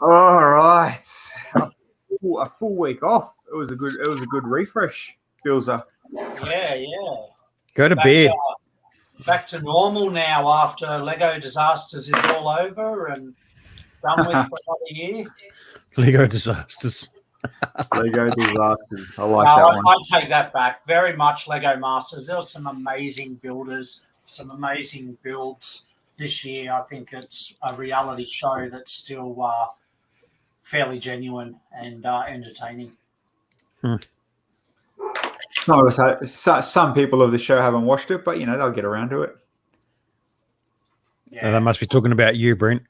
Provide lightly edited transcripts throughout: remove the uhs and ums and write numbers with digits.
All right. A full week off. It was a good refresh, Bilser. Yeah. Go to bed. Back to normal now after Lego Disasters is all over and done with for another year. Lego Disasters. Lego Disasters. I like that one. I'd take that back. Very much Lego Masters. There were some amazing builders, some amazing builds this year. I think it's a reality show that's still fairly genuine and entertaining. Some people of the show haven't watched it, but they'll get around to it. Yeah, they must be talking about you, Brent.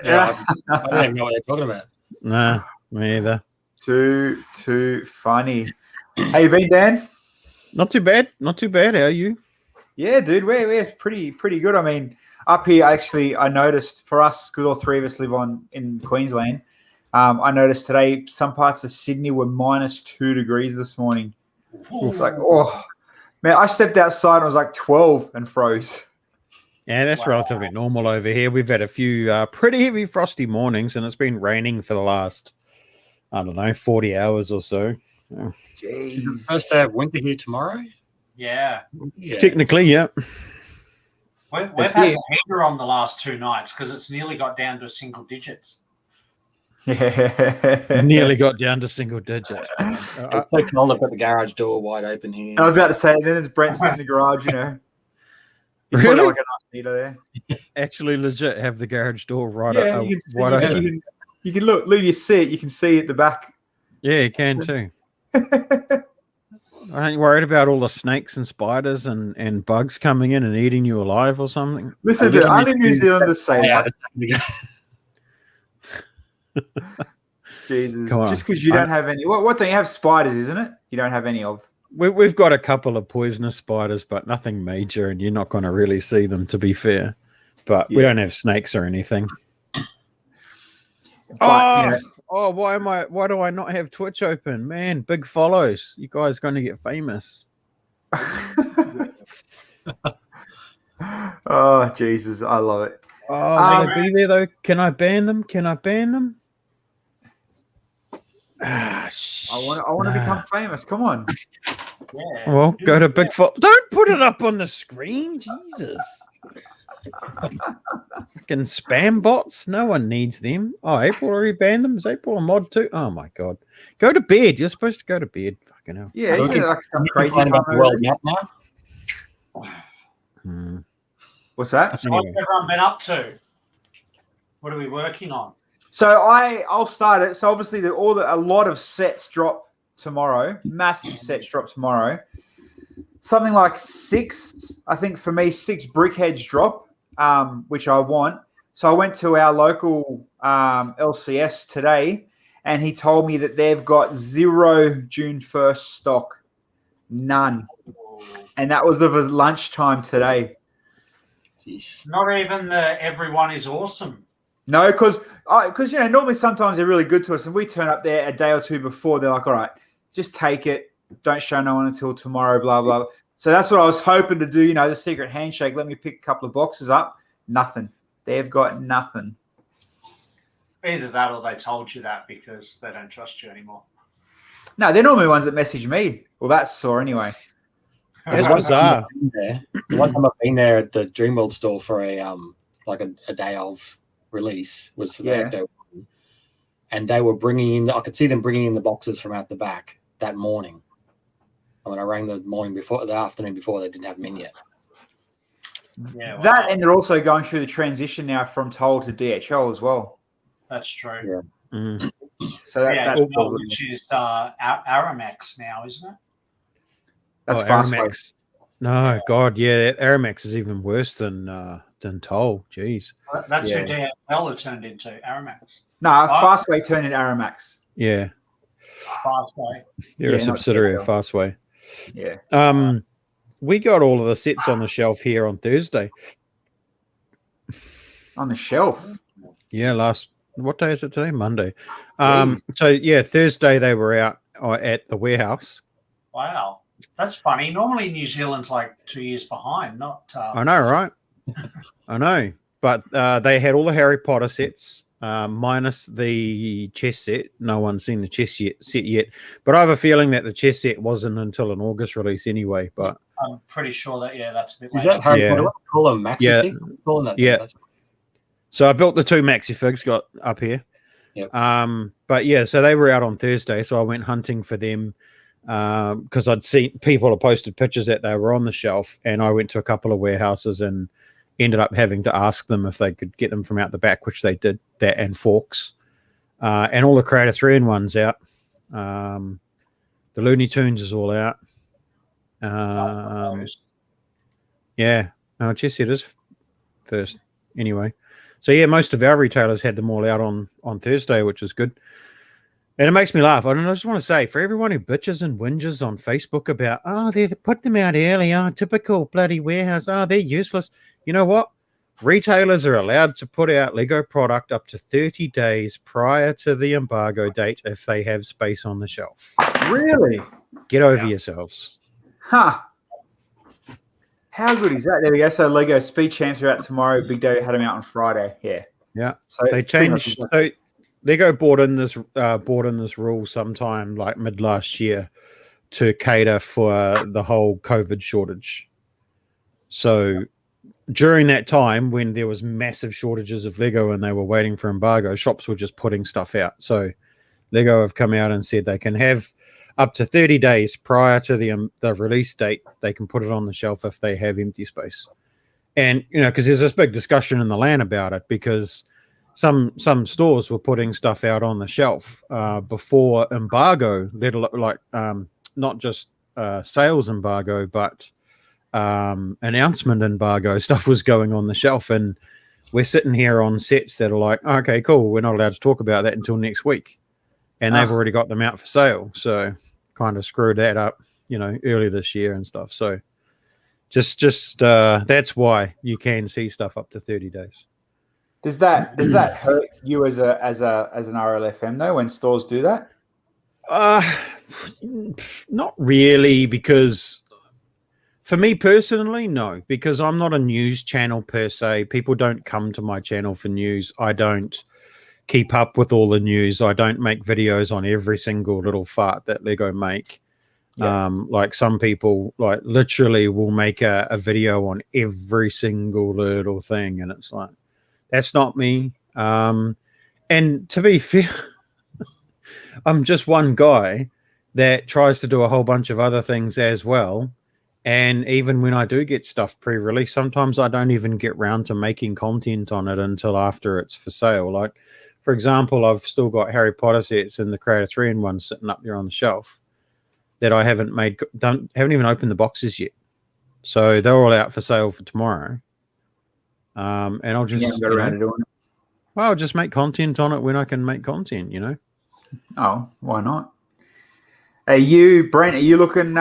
Yeah, I don't even know what they're talking about. No, me either. Too funny. How you been, Dan? Not too bad. How are you? Yeah, dude, we're pretty good. I mean, up here, actually, I noticed for us, because all three of us live in Queensland, I noticed today some parts of Sydney were -2 degrees this morning. It's like, oh, man, I stepped outside and it was like 12 and froze. Yeah, that's relatively normal over here. We've had a few pretty heavy frosty mornings, and it's been raining for the last, 40 hours or so. Oh. Jeez. First day of winter here tomorrow? Yeah. Technically, yeah. We've had the heater on the last 2 nights because it's nearly got down to single digits. Yeah. Nearly got down to single digits. It's so cold. I've got the garage door wide open here. I was about to say, then it's Brent's in the garage, He's Really? like a nice heater there. Actually, legit have the garage door right Yeah, up. you can see, wide open. you can leave your seat. You can see at the back. Yeah, you can too. Aren't you worried about all the snakes and spiders and bugs coming in and eating you alive or something? Listen, only New Zealanders say that. Jesus. Just because you don't have any. What don't you have? Spiders, isn't it? You don't have any of. We've got a couple of poisonous spiders, but nothing major, and you're not going to really see them, to be fair. But we don't have snakes or anything. Why do I not have Twitch open? Man, big follows. You guys going to get famous. Oh, Jesus. I love it. Oh, will they be there, though? Can I ban them? I want to become famous. Come on. Yeah. Well, go to big follow. Don't put it up on the screen. Jesus. Fucking spam bots. No one needs them. Oh, April already banned them. Is April a mod too? Oh, my God. Go to bed. You're supposed to go to bed. Fucking hell. Yeah, it's like some crazy world map now. What's that? What's everyone been up to? What are we working on? So I'll start it. So obviously a lot of sets drop tomorrow. Massive sets drop tomorrow. Something like 6, I think for me, 6 brickheads drop, which I want. So I went to our local LCS today, and he told me that they've got 0 June 1st stock. None. And that was of lunchtime today. Jesus. Not even the everyone is awesome. No, because normally sometimes they're really good to us, and we turn up there a day or two before. They're like, all right, just take it. Don't show no one until tomorrow, blah, blah. So that's what I was hoping to do, the secret handshake. Let me pick a couple of boxes up. Nothing. They've got nothing. Either that or they told you that because they don't trust you anymore. No, they're normally the ones that message me. Well, that's sore anyway. That's bizarre. The one time I've been there at the Dreamworld store for a day of release was for that day one. And they were bringing in, I could see them bringing in the boxes from out the back that morning. And when I rang the afternoon before, they didn't have them in yet. Yeah, that, and they're also going through the transition now from Toll to DHL as well. That's true. Yeah. Mm. So that's which is Aramex now, isn't it? That's fast. Aramex. No, God, yeah, Aramex is even worse than Toll. Jeez. That's who DHL have turned into, Aramex. No, Fastway turned into Aramex. Yeah. Fastway. You're a subsidiary of Fastway. Yeah. We got all of the sets on the shelf here on Thursday. On the shelf? Yeah, what day is it today? Monday. Thursday they were out at the warehouse. Wow. That's funny. Normally New Zealand's like 2 years behind, not... I know, right? I know. But they had all the Harry Potter sets. minus the chess set. No one's seen the chess set yet, but I have a feeling that the chess set wasn't until an August release anyway. But I'm pretty sure that that's a bit. Is later. that Harry Yeah. Potter? What do you call them? Maxi Yeah. Fig? What do you call them? Yeah. So I built the 2 Maxifigs got up here. Yep. But yeah, so they were out on Thursday, so I went hunting for them because I'd seen people had posted pictures that they were on the shelf, and I went to a couple of warehouses and ended up having to ask them if they could get them from out the back, which they did. That and forks, and all the Creator 3-in-1s out. The Looney Tunes is all out. Yeah, no, chess set is first anyway. So yeah, most of our retailers had them all out on Thursday, which is good. And it makes me laugh. I just want to say, for everyone who bitches and whinges on Facebook about, they put them out early, typical bloody warehouse, they're useless. You know what? Retailers are allowed to put out Lego product up to 30 days prior to the embargo date if they have space on the shelf. Really? Get over yourselves. Huh. How good is that? There we go. So Lego Speed Champs are out tomorrow. Big Day had them out on Friday. Yeah. Yeah. So They changed. So Lego brought in this rule sometime like mid last year to cater for the whole COVID shortage. So during that time when there was massive shortages of Lego and they were waiting for embargo, shops were just putting stuff out. So Lego have come out and said they can have up to 30 days prior to the release date, they can put it on the shelf if they have empty space. And, because there's this big discussion in the LAN about it, because some stores were putting stuff out on the shelf before embargo, not just sales embargo, but announcement embargo stuff was going on the shelf. And we're sitting here on sets that are like, okay, cool, we're not allowed to talk about that until next week. And they've already got them out for sale. So kind of screwed that up, early this year and stuff. So just that's why you can see stuff up to 30 days. Does that hurt you as an RLFM though when stores do that? Not really, because for me personally, no, because I'm not a news channel per se. People don't come to my channel for news. I don't keep up with all the news. I don't make videos on every single little fart that Lego make. Yeah. Like some people like literally will make a video on every single little thing, and it's like, that's not me. And to be fair, I'm just one guy that tries to do a whole bunch of other things as well. And even when I do get stuff pre-release, sometimes I don't even get round to making content on it until after it's for sale. Like, for example, I've still got Harry Potter sets in the Creator 3-in-1 sitting up there on the shelf that I haven't even opened the boxes yet. So they're all out for sale for tomorrow. And I'll just go around doing it. Well, I'll just make content on it when I can make content, Oh, why not? Are you, Brent, are you looking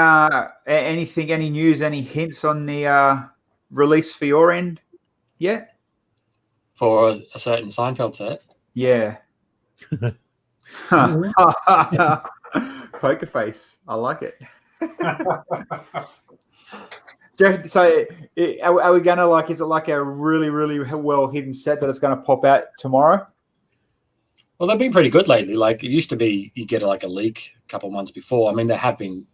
anything, any news, any hints on the release for your end yet? For a certain Seinfeld set? Yeah. Poker face. I like it. So are we going to is it like a really, really well hidden set that it's going to pop out tomorrow? Well, they've been pretty good lately. Like, it used to be you get a leak a couple of months before. I mean, there have been,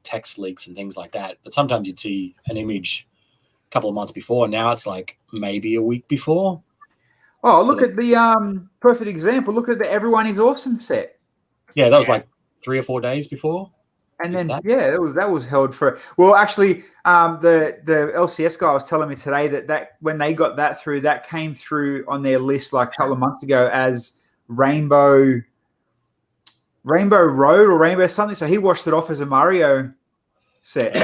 text leaks and things like that. But sometimes you'd see an image a couple of months before. Now it's like maybe a week before. Oh, look at the perfect example. Look at the Everyone is Awesome set. Yeah, that was like 3 or 4 days before. And then that was held for. Well, actually, the LCS guy was telling me today that when they got that through, that came through on their list like a couple of months ago as Rainbow Road or Rainbow something. So he washed it off as a Mario set.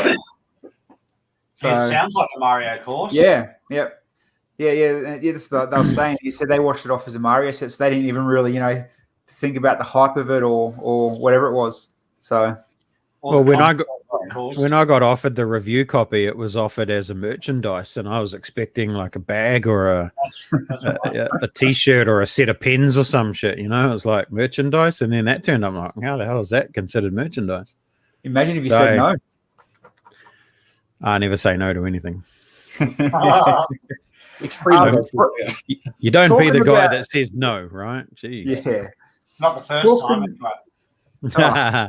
So, it sounds like a Mario course. Yeah. Yep. Yeah. That's what they were saying. He said they washed it off as a Mario set, so they didn't even really, think about the hype of it or whatever it was. So. Well, when I got offered the review copy, it was offered as a merchandise, and I was expecting like a bag or a T-shirt or a set of pens or some shit. It was like merchandise, and then that turned up. I'm like, how the hell is that considered merchandise? Imagine if you said no. I never say no to anything. It's free. You don't be Talking the guy about- that says no, right? Jeez. Yeah. Not the first time. Oh,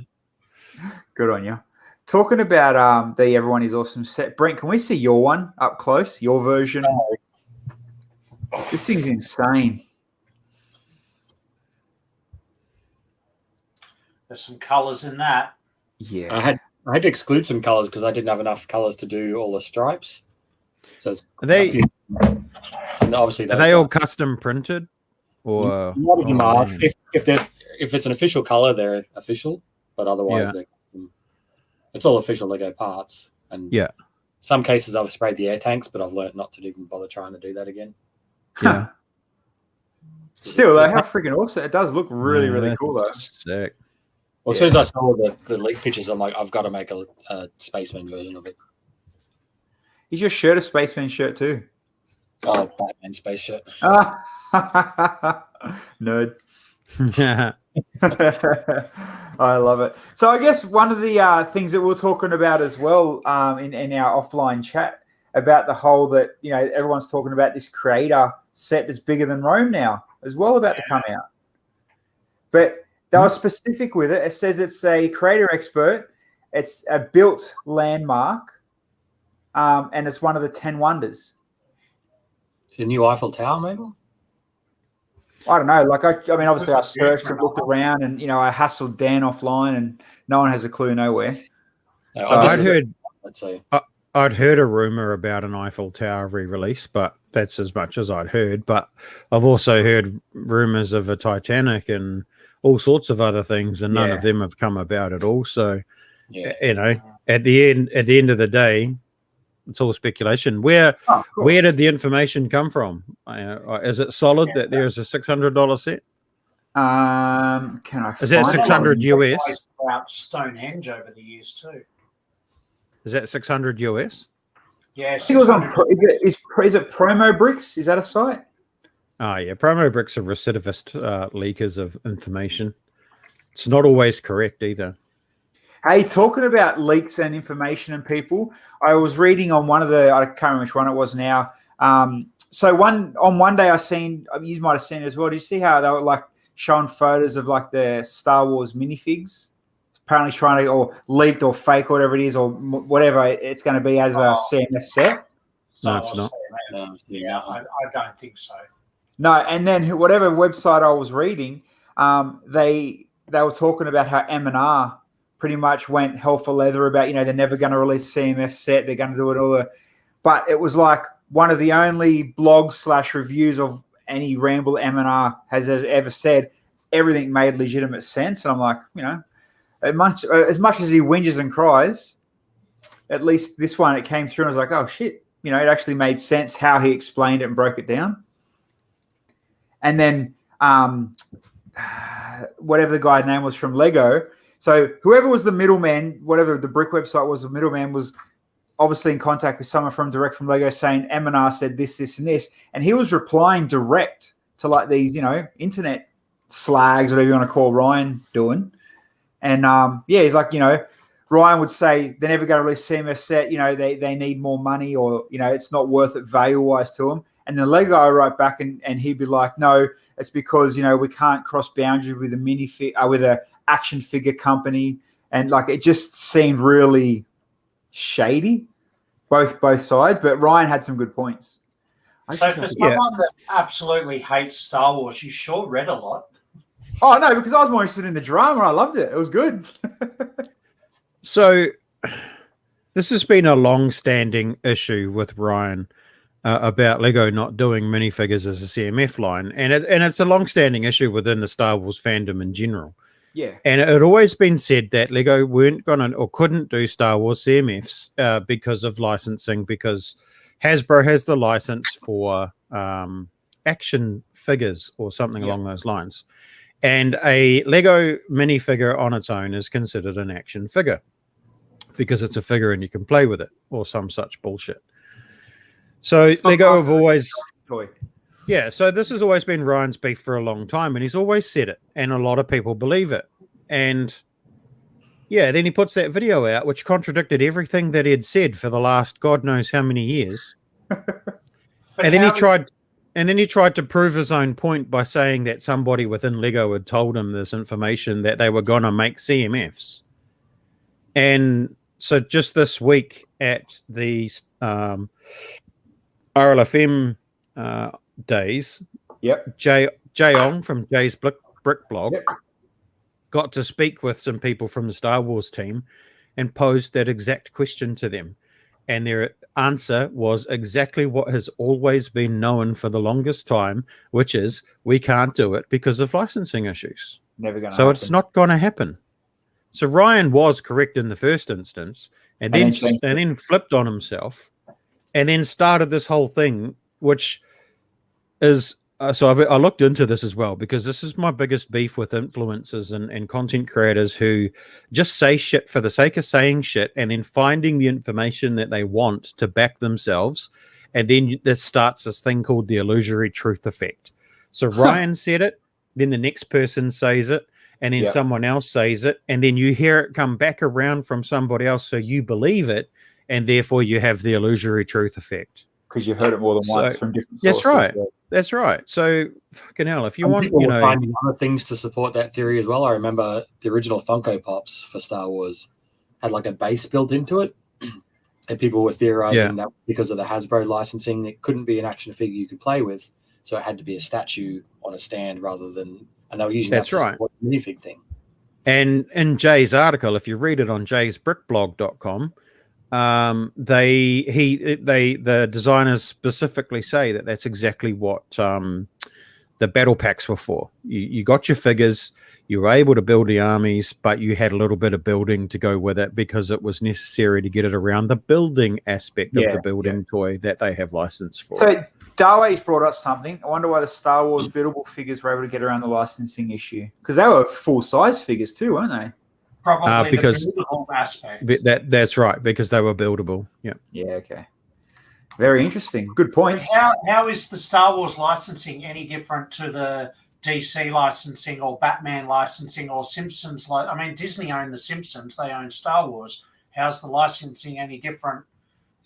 good on you. Talking about the Everyone Is Awesome set. Brent, can we see your one up close? Your version? This thing's insane. There's some colours in that. Yeah. I had to exclude some colors because I didn't have enough colors to do all the stripes. So it's Are they and obviously are they all custom printed? Or a lot of them are. man. If it's an official color, they're official, but otherwise they're custom. It's all official Lego parts. And Yeah. some cases I've sprayed the air tanks, but I've learned not to even bother trying to do that again. Yeah. Still, though, how freaking awesome. It does look really, Yeah, really that's cool, though. Sick. Well, as soon as I saw the leak pictures, I'm like, I've got to make a spaceman version of it. Is your shirt a Spaceman shirt, too? Oh, Batman space shirt. Nerd. Yeah. I love it. So I guess one of the things that we're talking about as well in our offline chat about the whole that, you know, everyone's talking about this creator set that's bigger than Rome now as well about to come out. But they were specific with it. It says it's a creator expert. It's a built landmark. And it's one of the 10 wonders. The new Eiffel Tower, maybe? I don't know. Like, I mean, obviously I searched and looked around and, you know, I hassled Dan offline and no one has a clue nowhere. No, So I'd heard a rumor about an Eiffel Tower re-release, but that's as much as I'd heard. But I've also heard rumors of a Titanic and all sorts of other things, and none of them have come about at all. So, you know, at the end of the day, it's all speculation. Where did the information come from? Is it solid that there's a $600 set? Can I? Is that 600 US? About Stonehenge over the years too. Is that 600 US? Yeah, I think it was on. Is it Promo Bricks? Is that a site? Oh yeah, Promo Bricks are recidivist leakers of information. It's not always correct either. Hey, talking about leaks and information and people, I was reading on one of the, I can't remember which one it was now. So one day I seen, you might have seen it as well. Did you see how they were like showing photos of like the Star Wars minifigs? Apparently trying to, or leaked or fake, or whatever it is, or whatever it's going to be as a CMS set. No, it's not. Yeah, I don't think so. No, and then whatever website I was reading, they were talking about how M&R pretty much went hell for leather about, you know, they're never going to release CMS set. They're going to do it all. But it was like one of the only blogs / reviews of any ramble M&R has ever said. Everything made legitimate sense. And I'm like, you know, as much as he whinges and cries, at least this one, it came through and I was like, oh, shit. You know, it actually made sense how he explained it and broke it down. And then whatever the guy's name was from Lego. So whoever was the middleman, whatever the brick website was, the middleman was obviously in contact with someone direct from Lego saying M&R said this, this, and this. And he was replying direct to like these, you know, internet slags, whatever you want to call Ryan doing. And he's like, you know, Ryan would say they're never going to release CMS set. You know, they need more money, or, you know, it's not worth it value-wise to them. And the Lego guy would write back and he'd be like, no, it's because, you know, we can't cross boundaries with with a action figure company. And like, it just seemed really shady, both sides. But Ryan had some good points. So for someone that absolutely hates Star Wars, you sure read a lot. Oh, no, because I was more interested in the drama. I loved it. It was good. So this has been a long-standing issue with Ryan about Lego not doing minifigures as a CMF line. And it's a long-standing issue within the Star Wars fandom in general. Yeah. And it had always been said that Lego weren't going to or couldn't do Star Wars CMFs because of licensing, because Hasbro has the license for action figures or something along those lines. And a Lego minifigure on its own is considered an action figure because it's a figure and you can play with it or some such bullshit. So Lego have always... Yeah, so this has always been Ryan's beef for a long time, and he's always said it, and a lot of people believe it. And yeah, then he puts that video out, which contradicted everything that he had said for the last God knows how many years. But And then how he is- tried, and then he tried to prove his own point by saying that somebody within Lego had told him this information that they were going to make CMFs. And so just this week at the RLFM days, Yep. Jay Ong from Jay's Brick Blog Yep. got to speak with some people from the Star Wars team and posed that exact question to them. And their answer was exactly what has always been known for the longest time, which is we can't do it because of licensing issues. Never going to So happen. it's not going to happen. So Ryan was correct in the first instance, and And then then changed it. flipped on himself, and then started this whole thing, which is so I looked into this as well, because this is my biggest beef with influencers and content creators who just say shit for the sake of saying shit and then finding the information that they want to back themselves. And then this starts this thing called the illusory truth effect. So Ryan said it, then the next person says it, and then Yep. someone else says it, and then you hear it come back around from somebody else, so you believe it, and therefore you have the illusory truth effect. Because you've heard it more than once So- from different That's sources. right. That's right. So, fucking hell, if you And want, people you were know, finding other things to support that theory as well. I remember the original Funko Pops for Star Wars had like a base built into it, and people were theorizing that because of the Hasbro licensing, it couldn't be an action figure you could play with, so it had to be a statue on a stand rather than. And they were using That's that to right. support the minifig thing. and in Jay's article, if you read it on jaysbrickblog.com, the designers specifically say that that's exactly what the battle packs were for. You got your figures, you were able to build the armies, but you had a little bit of building to go with it because it was necessary to get it around the building aspect of the building toy that they have license for. So Darway's brought up something. I wonder why the Star Wars buildable figures were able to get around the licensing issue, because they were full-size figures too, weren't they? Probably because- the buildable aspect. That's right, because they were buildable. Yeah. Yeah, okay. Very interesting. Good point. How is the Star Wars licensing any different to the DC licensing or Batman licensing or Simpsons? I mean, Disney own the Simpsons, they own Star Wars. How's the licensing any different?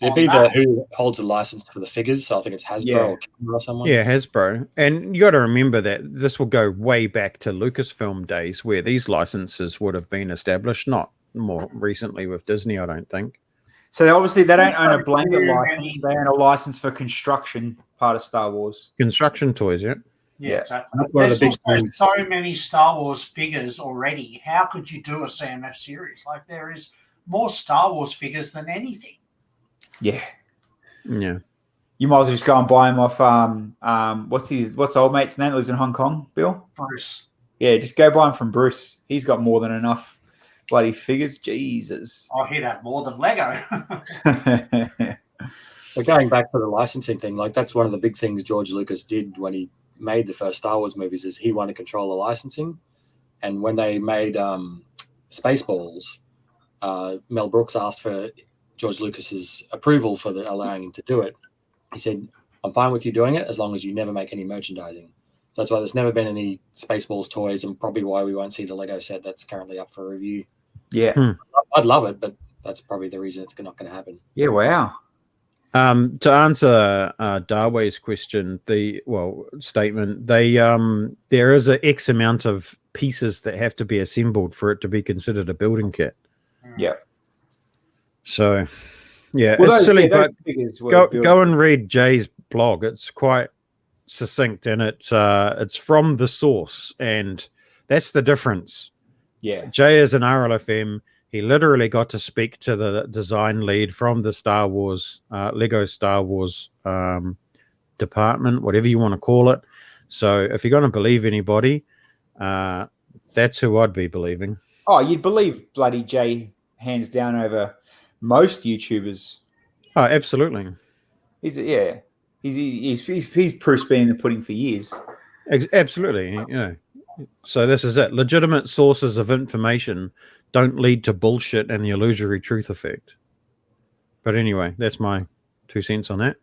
It'd be who holds the license for the figures. So I think it's Hasbro or Kenner or someone. Yeah, Hasbro. And you got to remember that this will go way back to Lucasfilm days where these licenses would have been established, not more recently with Disney, I don't think. So obviously they don't own a blanket license. They own a license for construction part of Star Wars. Construction toys, yeah. Yeah, exactly. That's one of There's the big also things. so many Star Wars figures already. How could you do a CMF series? Like, there is more Star Wars figures than anything. Yeah. Yeah. You might as well just go and buy him off what's old mate's name that lives in Hong Kong, Bill? Bruce. Yeah, just go buy him from Bruce. He's got more than enough bloody figures. Jesus. Oh, he'd have more than Lego. But going back to the licensing thing, like that's one of the big things George Lucas did when he made the first Star Wars movies is he wanted control the licensing. And when they made Spaceballs, Mel Brooks asked for George Lucas's approval for allowing him to do it. He said, I'm fine with you doing it as long as you never make any merchandising. That's why there's never been any Spaceballs toys, and probably why we won't see the Lego set that's currently up for review. Yeah. I'd love it, but that's probably the reason it's not going to happen. Yeah, wow. To answer Darway's question, statement, there is a X amount of pieces that have to be assembled for it to be considered a building kit. Yeah. So, yeah, Well, it's silly, but figures were go and read Jay's blog. It's quite succinct, and it's from the source, and that's the difference. Yeah. Jay is an RLFM. He literally got to speak to the design lead from the Star Wars, Lego Star Wars department, whatever you want to call it. So if you're going to believe anybody, that's who I'd be believing. Oh, you'd believe bloody Jay hands down over most YouTubers. Oh, absolutely. He's proof's been in the pudding for years. Absolutely. Yeah. So this is it. Legitimate sources of information don't lead to bullshit and the illusory truth effect. But anyway, that's my 2 cents on that.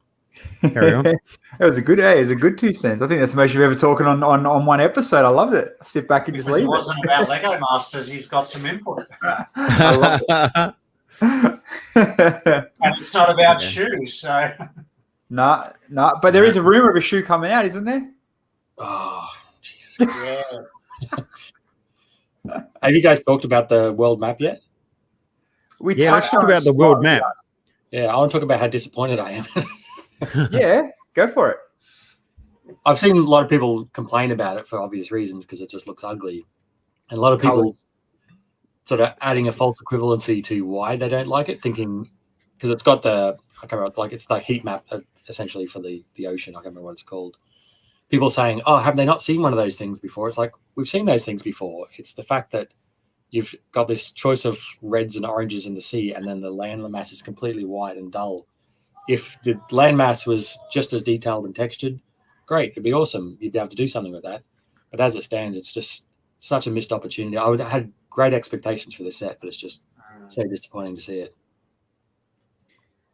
Carry on. It was a good 2 cents. I think that's the most you've ever talking on one episode. I loved it. I sit back and just Because leave it wasn't about Lego Masters, he's got some input. I love it. And it's not about shoes, so No. But there is a rumor of a shoe coming out, isn't there? Oh, Jesus. Yeah. Have you guys talked about the world map yet? We Yeah, let's touched talk on it about the world slightly. map. Yeah, I want to talk about how disappointed I am. Yeah, go for it. I've seen a lot of people complain about it for obvious reasons because it just looks ugly. And a lot of people Colours. sort of adding a false equivalency to why they don't like it, thinking because it's got the I can't remember, like it's the heat map essentially for the ocean. I can't remember what it's called. People saying, "Oh, have they not seen one of those things before?" It's like we've seen those things before. It's the fact that you've got this choice of reds and oranges in the sea, and then the land mass is completely white and dull. If the land mass was just as detailed and textured, great, it'd be awesome. You'd be able to do something with that. But as it stands, it's just such a missed opportunity. I would have had great expectations for this set, but it's just so disappointing to see it.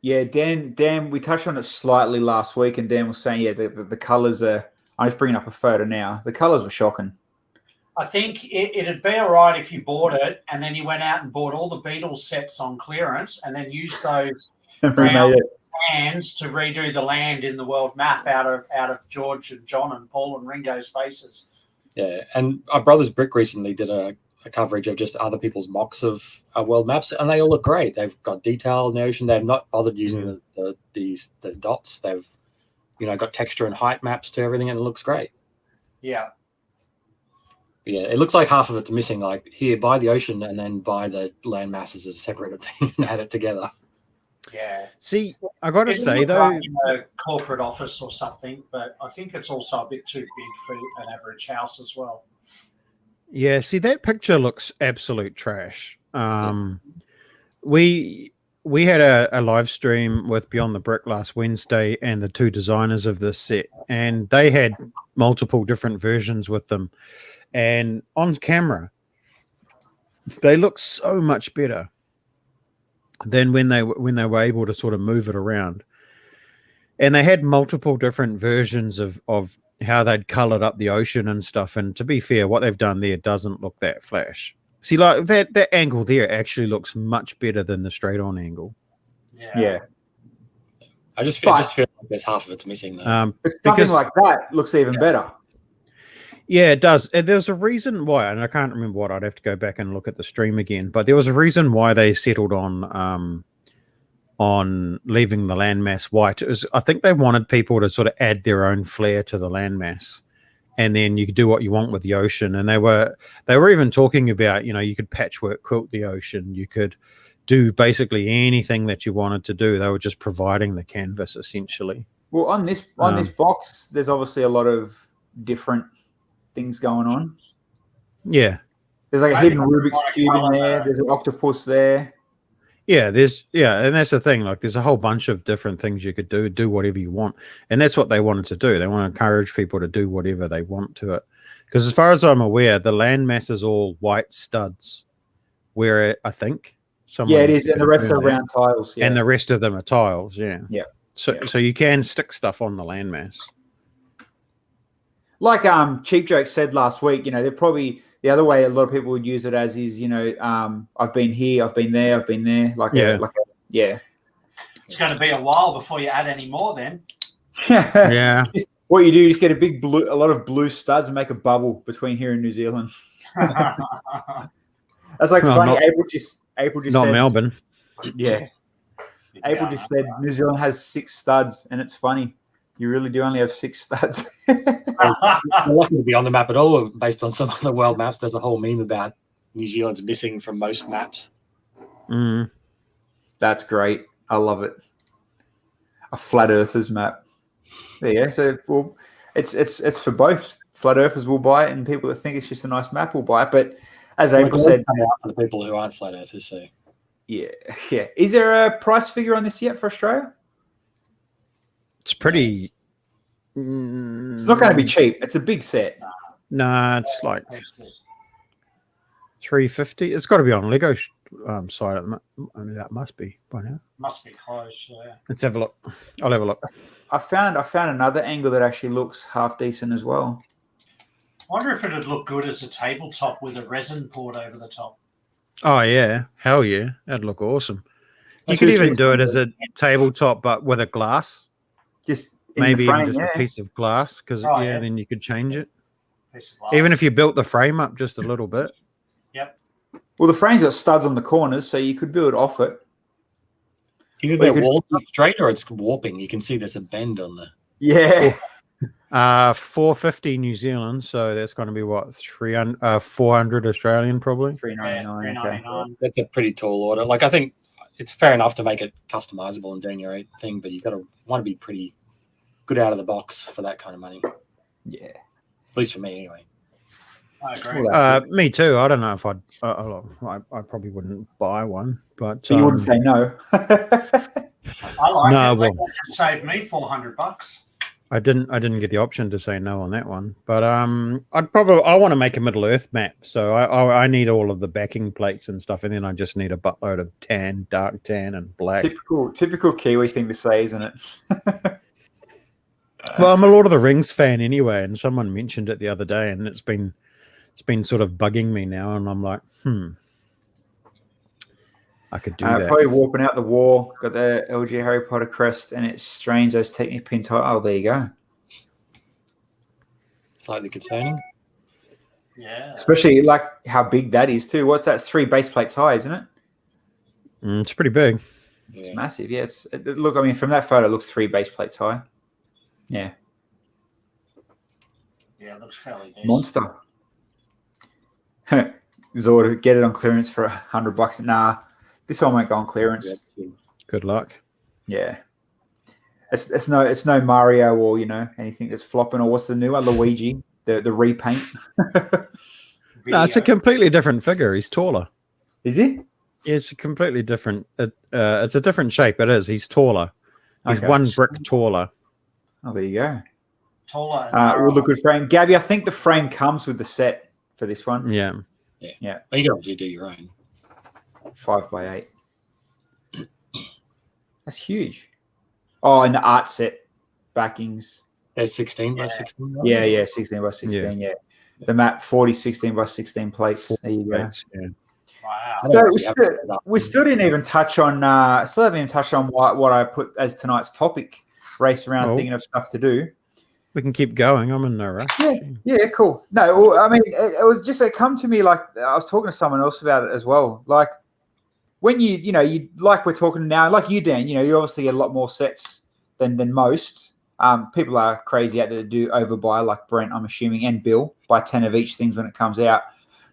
Yeah, Dan, we touched on it slightly last week, and Dan was saying, yeah, the colours are. I'm just bringing up a photo now. The colours were shocking. I think it'd be all right if you bought it and then you went out and bought all the Beatles sets on clearance and then used those brown hands to redo the land in the world map out of George and John and Paul and Ringo's faces. Yeah, and our Brothers Brick recently did a coverage of just other people's mocks of world maps, and they all look great. They've got detail in the ocean. They've not bothered using the dots. They've got texture and height maps to everything, and it looks great. Yeah. Yeah, it looks like half of it's missing. Like here, buy the ocean and then buy the land masses as a separate thing and add it together. Yeah. See, I got to It say looked though, like in a corporate office or something, but I think it's also a bit too big for an average house as well. yeah, see that picture looks absolute trash. We had a live stream with Beyond the Brick last Wednesday and the two designers of this set, and they had multiple different versions with them. And on camera, they look so much better than when they were able to sort of move it around. And they had multiple different versions of how they'd colored up the ocean and stuff. And to be fair, what they've done there doesn't look that flash. See, like that angle there actually looks much better than the straight on angle. Yeah. I just feel like there's half of it's missing though. Something like that looks even better. Yeah, it does. There's a reason why, and I can't remember what. I'd have to go back and look at the stream again. But there was a reason why they settled on leaving the landmass white. It was, I think they wanted people to sort of add their own flair to the landmass, and then you could do what you want with the ocean. And they were even talking about, you could patchwork quilt the ocean. You could do basically anything that you wanted to do. They were just providing the canvas essentially. Well, on this box, there's obviously a lot of different things going on. Yeah. There's like a hidden Rubik's Cube in there. There's an octopus there. Yeah, and that's the thing. Like, there's a whole bunch of different things you could do whatever you want, and that's what they wanted to do. They want to encourage people to do whatever they want to it, because as far as I'm aware, the landmass is all white studs, where I think it is, and the rest are round tiles, and the rest of them are tiles. Yeah. So you can stick stuff on the landmass. Like Cheap Joke said last week, they're probably the other way a lot of people would use it as is, I've been here, I've been there. It's going to be a while before you add any more then. Yeah. What you do, you just get a lot of blue studs and make a bubble between here and New Zealand. That's like funny. April just not said, Melbourne. Yeah. April just said New Zealand has 6 studs, and it's funny. You really do only have 6 studs. You're lucky to be on the map at all. Based on some of the world maps, there's a whole meme about New Zealand's missing from most maps. Mm. That's great. I love it. A flat earthers map. There you go. So, well, it's for both. Flat earthers will buy it, and people that think it's just a nice map will buy it. But as April said, for the people who aren't flat earthers, so yeah. Is there a price figure on this yet for Australia? It's pretty. It's not going to be cheap. It's a big set. Nah, it's like $350. It's got to be on Lego site at the moment. I mean, that must be by now. Must be close. Yeah. Let's have a look. I'll have a look. I found another angle that actually looks half decent as well. I wonder if it'd look good as a tabletop with a resin poured over the top. Oh yeah, hell yeah, that'd look awesome. You could even do it as a tabletop, but with a glass. Just in maybe the frame, even just yeah. a piece of glass, because Oh, yeah. then you could change it. Piece of glass. Even if you built the frame up just a little bit. Yep. Well, the frame's got studs on the corners, so you could build off it. Either Well, they're you could- warping straight or it's warping. You can see there's a bend on the. Yeah. 450 New Zealand, so that's going to be what, 400 Australian probably. $3.99. Okay. $3.99. That's a pretty tall order. Like I think it's fair enough to make it customizable and doing your own thing, but you got to want to be pretty good out of the box for that kind of money. Yeah. At least for me, anyway. I agree. Well, that's Me too. I don't know if I probably wouldn't buy one, but So you wouldn't say no. I like No, it. well- That just saved me $400. I didn't get the option to say no on that one. But I want to make a Middle Earth map, so I need all of the backing plates and stuff, and then I just need a buttload of tan, dark tan, and black. Typical Kiwi thing to say, isn't it? Well, I'm a Lord of the Rings fan anyway, and someone mentioned it the other day, and it's been sort of bugging me now, and I'm like, I could do that. Probably warping out the war. Got the LG Harry Potter crest, and it strains those Technic pin tie. Oh, there you go. Slightly concerning. Yeah. Especially like how big that is too. What's that? 3 base plates high, isn't it? It's pretty big. It's Yeah. massive. Yeah. Look, I mean, from that photo, it looks 3 base plates high. Yeah. Yeah, it looks fairly decent. Monster. Zorda, get it on clearance for $100. Nah, this one won't go on clearance. Good luck. Yeah. It's no Mario or anything that's flopping, or what's the new one? Luigi, the repaint. No, it's a completely different figure. He's taller. Is he? It's a completely different. It's a different shape. It is. He's taller. He's Okay. 1 brick taller. Oh, there you go. Taller. Will look good frame. Gabby, I think the frame comes with the set for this one. Yeah. Well, you can obviously do your own. 5x8. That's huge. Oh, and the art set backings. There's 16 by 16. right? Yeah, 16x16. Yeah. The map 40 16x16 plates. There you go. Yeah. Wow. I So don't we actually have it up. still didn't even touch on. Still haven't even touched on what I put as tonight's topic. Race around, Oh. thinking of stuff to do. We can keep going. I'm in no rush. Yeah, cool. No, well, I mean, it was just it come to me like I was talking to someone else about it as well. Like when you like we're talking now, like you, Dan. You obviously get a lot more sets than most. People are crazy out there that do overbuy, like Brent, I'm assuming, and Bill, buy 10 of each things when it comes out.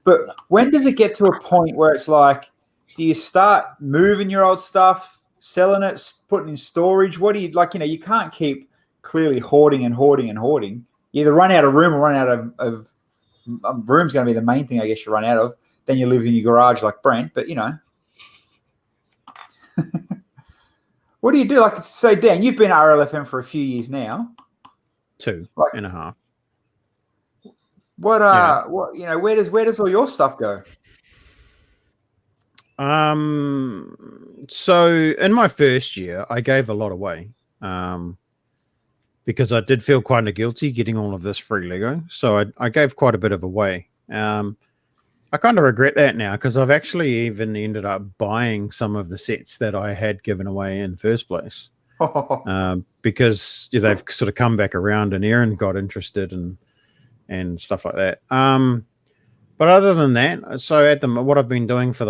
But when does it get to a point where it's like, do you start moving your old stuff, selling it, putting in storage? What do you like? You can't keep clearly hoarding and hoarding and hoarding. You either run out of room or run out of room's going to be the main thing, I guess, you run out of. Then you live in your garage like Brent, but what do you do? Like, so Dan, you've been at RLFM for a few years now. 2.5. What Yeah. where does all your stuff go? So in my first year, I gave a lot away. Because I did feel kind of guilty getting all of this free Lego. So I gave quite a bit of away. I kind of regret that now because I've actually even ended up buying some of the sets that I had given away in first place. Because they've sort of come back around and Aaron got interested and stuff like that. But other than that, so what I've been doing for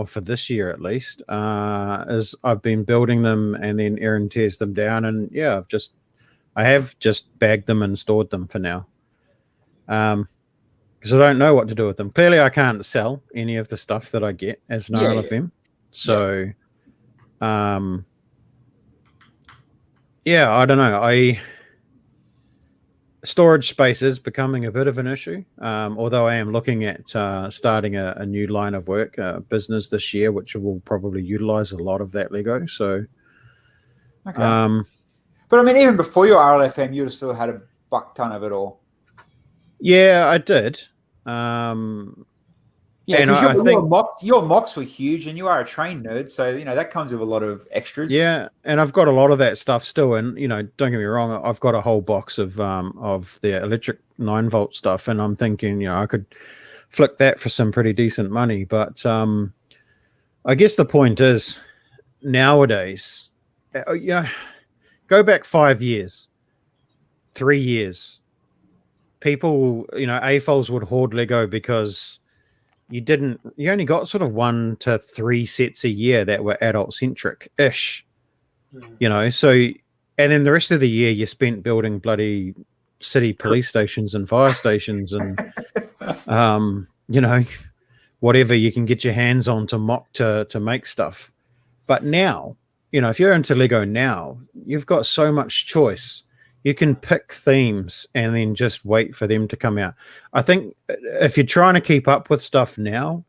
for this year at least, is I've been building them and then Aaron tears them down and I have just bagged them and stored them for now. Because I don't know what to do with them. Clearly, I can't sell any of the stuff that I get as an RLFM. So, I don't know. Storage space is becoming a bit of an issue. Although I am looking at starting a new line of work, business this year, which will probably utilize a lot of that Lego. So, Okay. But I mean, even before your RLFM, you'd have still had a buck ton of it all. yeah, I did. Yeah, And because I think your mocks were huge, and you are a train nerd, so that comes with a lot of extras. yeah, and I've got a lot of that stuff still. And don't get me wrong, I've got a whole box of the electric 9-volt stuff, and I'm thinking I could flick that for some pretty decent money. But I guess the point is nowadays, Go back 5 years, 3 years. People, AFOLs would hoard Lego because you only got sort of 1 to 3 sets a year that were adult centric ish, so, and then the rest of the year you spent building bloody city police stations and fire stations and, whatever you can get your hands on to make stuff. But now, if you're into Lego now, you've got so much choice. You can pick themes and then just wait for them to come out. I think if you're trying to keep up with stuff now,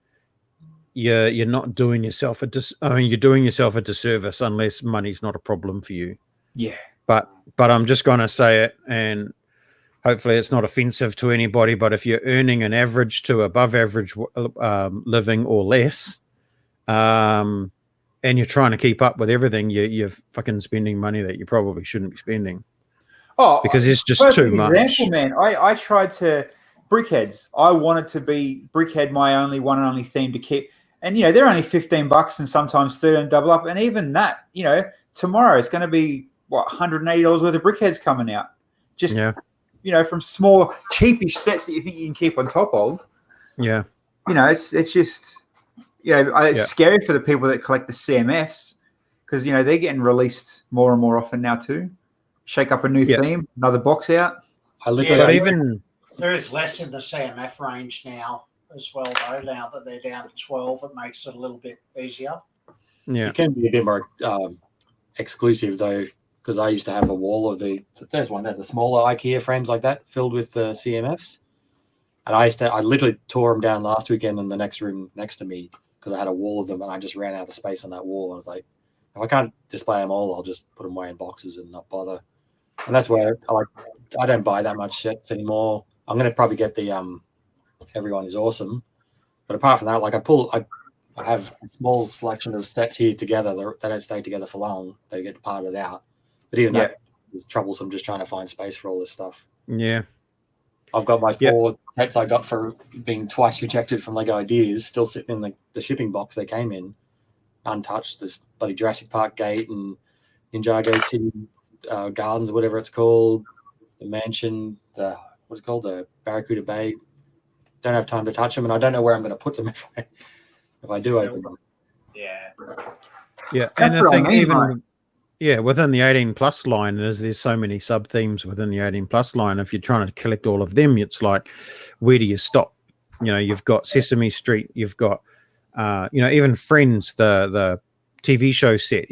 you're not doing yourself you're doing yourself a disservice unless money's not a problem for you. Yeah. But I'm just going to say it, and hopefully it's not offensive to anybody, but if you're earning an average to above average living or less, and you're trying to keep up with everything, you're fucking spending money that you probably shouldn't be spending. Oh, because it's just too much. Example, man. I tried to Brickheads. I wanted to be Brickhead, my one and only theme to keep. And, they're only $15 and sometimes $13 double up. And even that, tomorrow it's going to be, $180 worth of Brickheads coming out. Just, from small, cheapish sets that you think you can keep on top of. Yeah. It's just, it's scary for the people that collect the CMFs because, they're getting released more and more often now too. Shake up a new theme, another box out. There is less in the CMF range now as well, though. Now that they're down to 12, it makes it a little bit easier. Yeah, it can be a bit more exclusive though, because I used to have a wall of there's one there, the smaller IKEA frames like that, filled with CMFs, and I literally tore them down last weekend in the next room next to me because I had a wall of them, and I just ran out of space on that wall. I was like, if I can't display them all, I'll just put them away in boxes and not bother. And that's where I don't buy that much sets anymore. I'm going to probably get the Everyone is Awesome. But apart from that, I have a small selection of sets here together. They don't stay together for long. They get parted out. But even that is troublesome just trying to find space for all this stuff. Yeah. I've got my 4 sets I got for being twice rejected from Lego Ideas still sitting in the shipping box they came in, untouched. This bloody Jurassic Park gate and Ninjago City Gardens, or whatever it's called, the mansion, what's it called, the Barracuda Bay. Don't have time to touch them, and I don't know where I'm going to put them if I do open them. Yeah, and the thing, within the 18 plus line, there's so many sub themes within the 18 plus line. If you're trying to collect all of them, it's like, where do you stop? You've got Sesame Street, you've got, even Friends, the TV show set.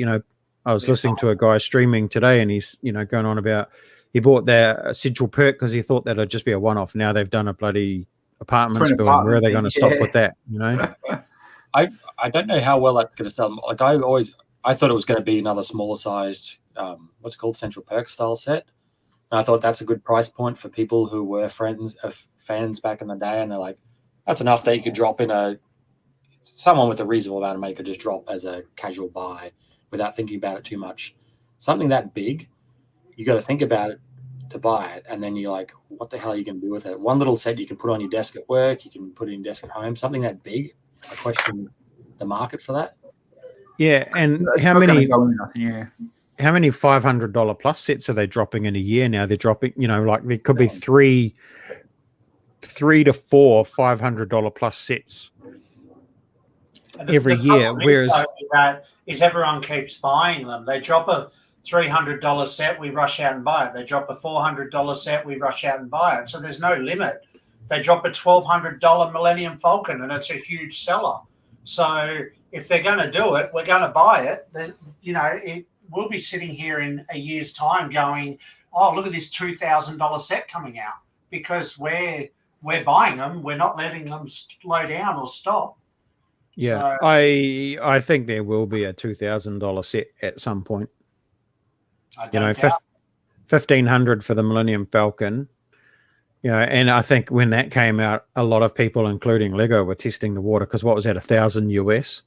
I was listening to a guy streaming today, and he's, going on about he bought their Central Perk because he thought that'd just be a one-off. Now they've done a bloody apartments building. Where are they going to stop with that? I don't know how well that's going to sell. I thought it was going to be another smaller sized, what's called Central Perk style set. And I thought that's a good price point for people who were fans back in the day. And they're like, that's enough that you could drop in someone with a reasonable amount of money could just drop as a casual buy without thinking about it too much. Something that big, you got to think about it to buy it, and then you're like, what the hell are you going to do with it? One little set you can put on your desk at work, you can put it in your desk at home. Something that big, I question the market for that. Yeah, and how many $500 plus sets are they dropping in a year now? They're dropping, there could be three to four $500 plus sets every year. Whereas is everyone keeps buying them. They drop a $300 set, we rush out and buy it. They drop a $400 set, we rush out and buy it. So there's no limit. They drop a $1,200 Millennium Falcon, and it's a huge seller. So if they're going to do it, we're going to buy it. We'll be sitting here in a year's time going, oh, look at this $2,000 set coming out, because we're buying them. We're not letting them slow down or stop. Yeah, so, I think there will be a $2,000 set at some point. $1,500 for the Millennium Falcon. And I think when that came out, a lot of people, including Lego, were testing the water because what was that, $1,000 US?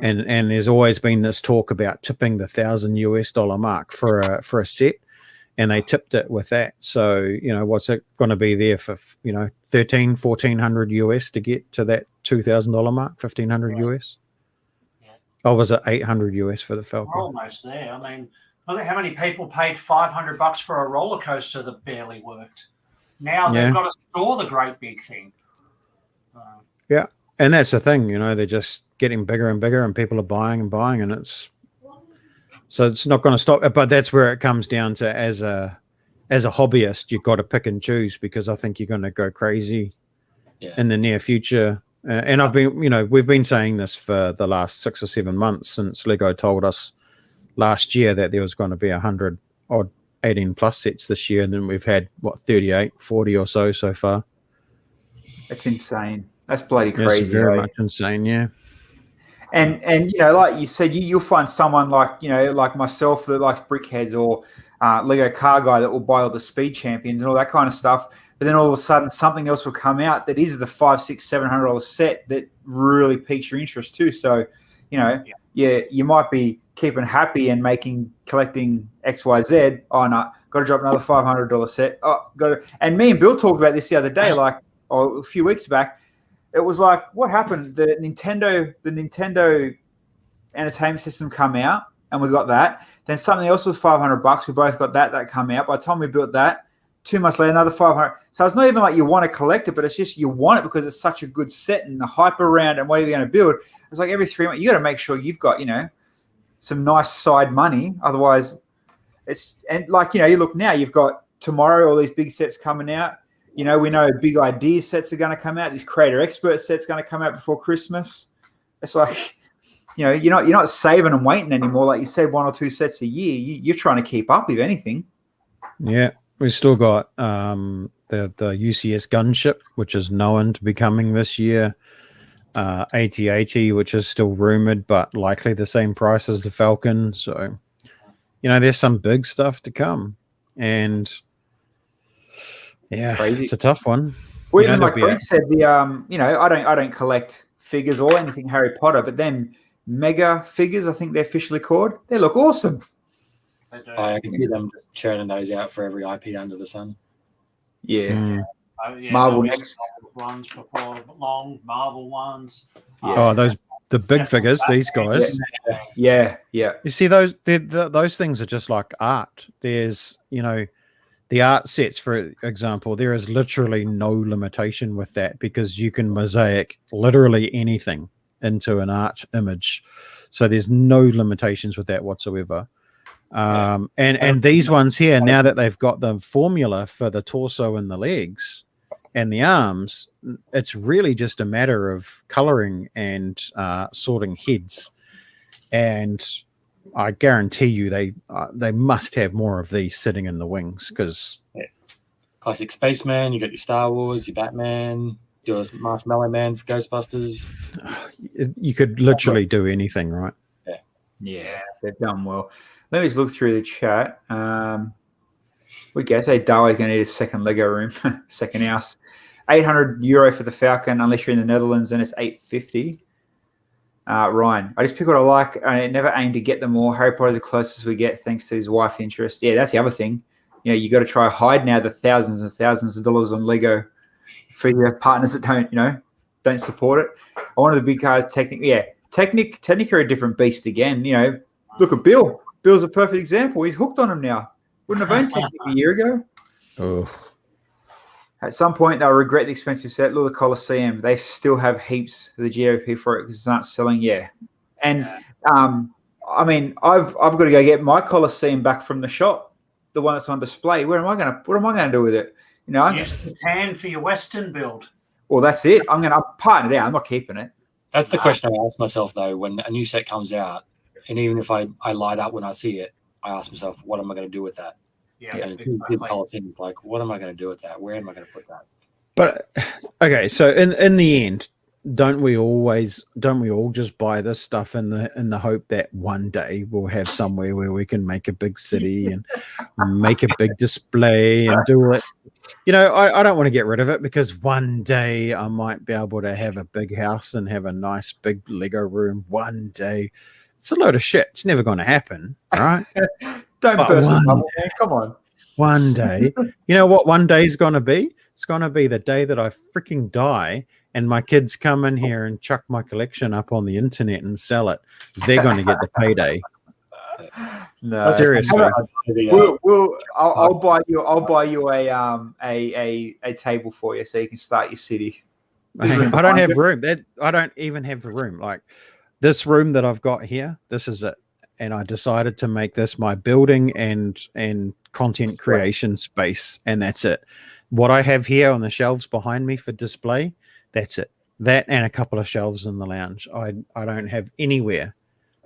And there's always been this talk about tipping the $1,000 US mark for a set, and they tipped it with that. So what's it going to be there for? $1,400 US to get to that $2,000 mark, $1,500 US. Oh, was it $800 US for the Falcon? We're almost there. I mean, Look at how many people paid $500 for a roller coaster that barely worked. Now they've got to store the great big thing. Yeah, and that's the thing, they're just getting bigger and bigger, and people are buying and buying, and it's not going to stop. But that's where it comes down to, as a hobbyist, you've got to pick and choose, because I think you're going to go crazy in the near future. And we've been saying this for the last 6 or 7 months since Lego told us last year that there was going to be 100 odd 18 plus sets this year, and then we've had 38, 40 or so far. That's insane. That's bloody crazy. That's very much insane, yeah. And like you said, you'll find someone like myself that likes brickheads, or Lego car guy that will buy all the speed champions and all that kind of stuff. But then all of a sudden something else will come out that is the $500, $600, $700 set that really piques your interest too. So, you might be keeping happy and collecting XYZ. Oh no, got to drop another $500 set. Oh, got to. And me and Bill talked about this the other day, a few weeks back. It was like, what happened? The Nintendo Entertainment System come out, and we got that. Then something else was $500. We both got that came out. By the time we built that, 2 months later, another $500. So it's not even like you want to collect it, but it's just you want it because it's such a good set and the hype around and what are you going to build. It's like every 3 months, you got to make sure you've got, some nice side money. Otherwise, you look now, you've got tomorrow all these big sets coming out. We know big ideas sets are going to come out. This creator expert set's going to come out before Christmas. It's like, you're not saving and waiting anymore. Like you said, 1 or 2 sets a year. You're trying to keep up with anything. Yeah, we've still got the UCS gunship, which is known to be coming this year. AT-80, which is still rumored, but likely the same price as the Falcon. So, there's some big stuff to come. And yeah, crazy. It's a tough one. Well, even like Brent said, I don't collect figures or anything Harry Potter, but then mega figures, I think they're officially called. They look awesome. I can see them just churning those out for every IP under the sun. Yeah. Marvel next ones before long, Marvel ones. Yeah. The big figures, these guys. Yeah. You see those things are just like art. There's the art sets, for example, there is literally no limitation with that, because you can mosaic literally anything into an art image. So there's no limitations with that whatsoever. And these ones here, now that they've got the formula for the torso and the legs and the arms, it's really just a matter of coloring and sorting heads. And I guarantee you they must have more of these sitting in the wings, because classic Spaceman, you got your Star Wars, your Batman, your Marshmallow Man for Ghostbusters. You could literally do anything, right? Yeah, they've done well. Let me just look through the chat. We guess Darwin's going to need a second Lego room, second house. €800 for the Falcon, unless you're in the Netherlands, and it's $850. Ryan, I just pick what I like. I never aim to get them all. Harry Potter's the closest we get, thanks to his wife interest. Yeah, that's the other thing. You got to try hide now the thousands and thousands of dollars on Lego for your partners that don't support it. I wanted the big cars, Technic are a different beast again. Look at Bill. Bill's a perfect example. He's hooked on them now. Wouldn't have owned Technic a year ago. Oh. At some point, they'll regret the expensive set. Look at the Coliseum. They still have heaps of the GOP for it because it's not selling. Yeah. And, I've got to go get my Coliseum back from the shop, the one that's on display. What am I going to do with it? Use the tan for your Western build. Well, that's it. I'm going to partner it out. I'm not keeping it. That's the question I ask myself, though, when a new set comes out. And even if I light up when I see it, I ask myself, what am I going to do with that? Yeah, and exactly. Like, what am I going to do with that? Where am I going to put that? But okay, so in the end, don't we all just buy this stuff in the hope that one day we'll have somewhere where we can make a big city and make a big display and do it? I don't want to get rid of it, because one day I might be able to have a big house and have a nice big Lego room one day. It's a load of shit. It's never going to happen, right? Don't burst the bubble, man. Come on. One day. You know what one day is going to be? It's going to be the day that I freaking die and my kids come in here and chuck my collection up on the internet and sell it. They're going to get the payday. No, Seriously. I'll buy you a table for you so you can start your city. I don't have room. I don't even have the room. Like this room that I've got here, this is it. And I decided to make this my building and content creation space, and that's it. What I have here on the shelves behind me for display, that's it. That and a couple of shelves in the lounge. I don't have anywhere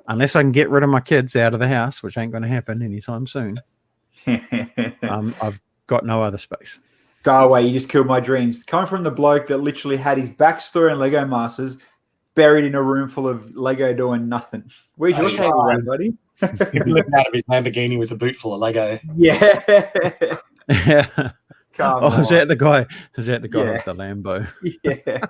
unless I can get rid of my kids out of the house, which ain't going to happen anytime soon. I've got no other space. Darway, you just killed my dreams. Coming from the bloke that literally had his backstory in Lego Masters buried in a room full of Lego doing nothing. Where's your table, buddy? Living out of his Lamborghini with a boot full of Lego. Yeah. Yeah. Is that the guy? Is that the guy Yeah. with the Lambo? Yeah.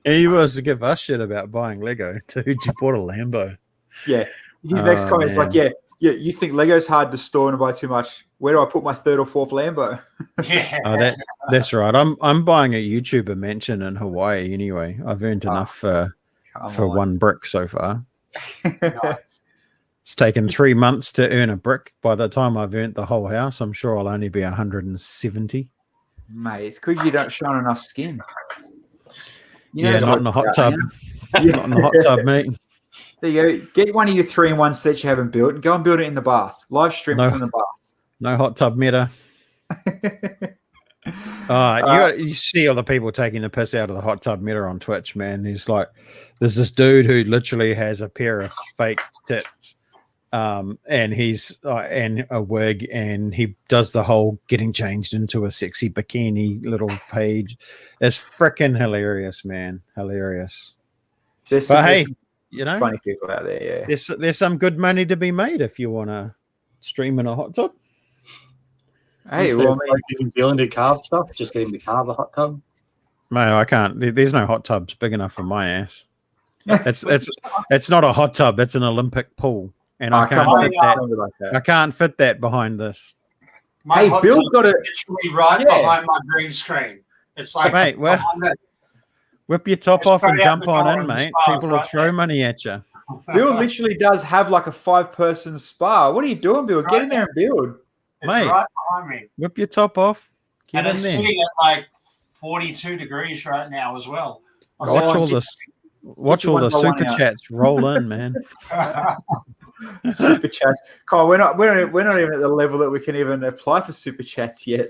He was to give us shit about buying Lego. Dude, you bought a Lambo. Yeah. His next comment is like, yeah, you think Lego's hard to store and buy too much. Where do I put my third or fourth Lambo? Yeah. That's right. I'm buying a YouTuber mansion in Hawaii anyway. I've earned enough for one brick so far. Nice. It's taken 3 months to earn a brick. By the time I've earned the whole house, I'm sure I'll only be 170. Mate, it's because you don't show enough skin. Not in the hot tub. Yeah. Not in the hot tub, mate. There you go. Get one of your 3-in-1 sets you haven't built and go and build it in the bath. Live stream from the bath. No hot tub meta. You see all the people taking the piss out of the hot tub meta on Twitch, man. There's this dude who literally has a pair of fake tits, and he's and a wig, and he does the whole getting changed into a sexy bikini little page. It's freaking hilarious, man. Hilarious. Hey, funny people out there. Yeah, there's some good money to be made if you want to stream in a hot tub. Hey, in New Zealand who carve stuff, just get him to carve a hot tub. No, I can't. There's no hot tubs big enough for my ass. It's not a hot tub. It's an Olympic pool, and I can't fit that. I can't fit that behind this. My hot Bill's tub got is it literally right behind my green screen. It's like, mate, whip your top off and jump on in, mate. People will throw money at you. Bill literally does have like a 5-person spa. What are you doing, Bill? Get in there and build. It's mate, right behind me. Whip your top off. Get And in it's there. sitting at like 42 degrees right now as well. Watch all the super chats roll in, man. Super chats. Kyle, we're not even at the level that we can even apply for super chats yet.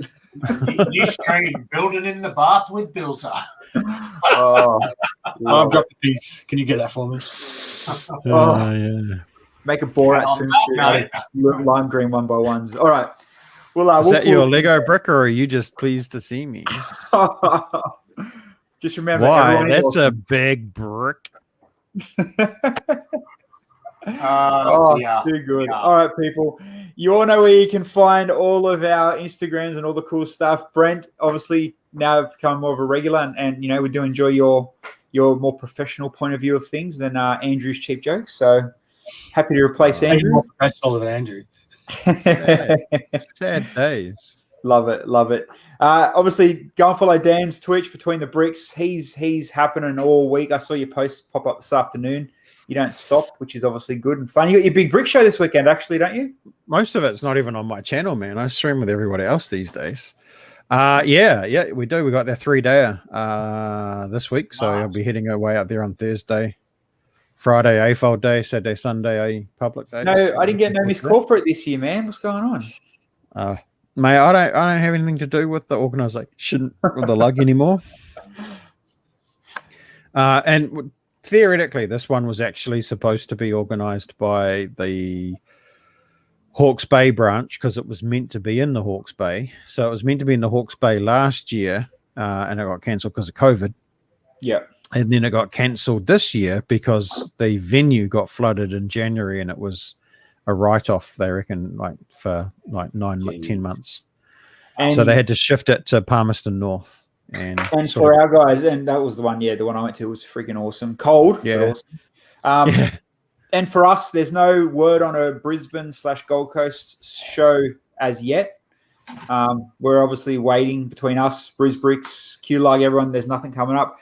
New stream, building in the bath with Bilsy. I've dropped a piece. Can you get that for me? Yeah. Make a Borat swimsuit, lime green 1x1s. All right. Well, is that your Lego brick, or are you just pleased to see me? Just remember, why? That's a big brick. Yeah. Too good. Yeah. All right, people. You all know where you can find all of our Instagrams and all the cool stuff. Brent, obviously, now become more of a regular, and we do enjoy your more professional point of view of things than Andrew's cheap jokes. So happy to replace Andrew. More professional than Andrew. Sad days. Love it. Obviously, go and follow Dan's Twitch Between the Bricks. He's happening all week. I saw your post pop up this afternoon. You don't stop, which is obviously good and fun. You got your big brick show this weekend, actually, don't you? Most of it's not even on my channel, man. I stream with everybody else these days. Yeah, we do. We got that 3-dayer this week, so I'll be heading away up there on Thursday, Friday, AFOL day, Saturday, Sunday, public day. No, I didn't get no missed call for it this year, man. What's going on? Mate, I don't have anything to do with the organisation or the lug anymore. And theoretically, this one was actually supposed to be organised by the Hawke's Bay branch because it was meant to be in the Hawke's Bay. So it was meant to be in the Hawke's Bay last year, and it got cancelled because of COVID. Yeah. And then it got cancelled this year because the venue got flooded in January, and it was a write-off, they reckon, for 10 months. And so they had to shift it to Palmerston North. And for our guys, and that was the one I went to, was freaking awesome. Cold, yeah. Awesome. And for us, there's no word on a Brisbane/Gold Coast show as yet. We're obviously waiting between us, Bricks, Q-Lug, everyone. There's nothing coming up.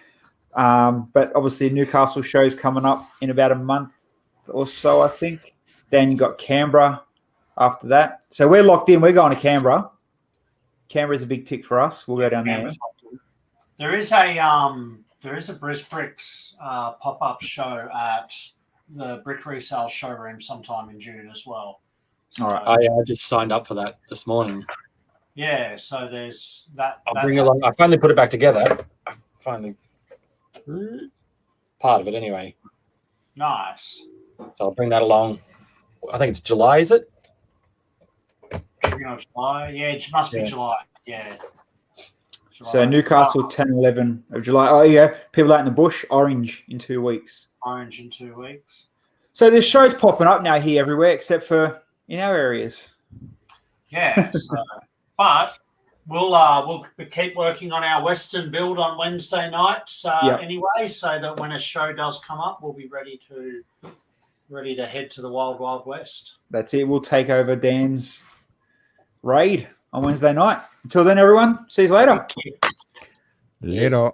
But obviously Newcastle show's coming up in about a month or so, I think. Then you got Canberra after that. So we're locked in. We're going to Canberra. Canberra's a big tick for us. We'll go down there. There is a Briz Bricks pop-up show at the Brick Resale Showroom sometime in June as well. So, All right. I just signed up for that this morning. Yeah, so there's that. I'll bring along. I finally put it back together. I finally part of it anyway. Nice. So I'll bring that along. I think it's July, is it? July. Yeah, it must be July. Yeah. July. So Newcastle 10, 11 of July. Oh, yeah. People out in the bush, Orange in 2 weeks. Orange in 2 weeks. So there's shows popping up now here everywhere except for in our areas. Yeah. So, but we'll keep working on our Western build on Wednesday nights anyway, so that when a show does come up, we'll be ready to head to the Wild Wild West. That's it. We'll take over Dan's raid on Wednesday night. Until then, everyone, see you later. Later.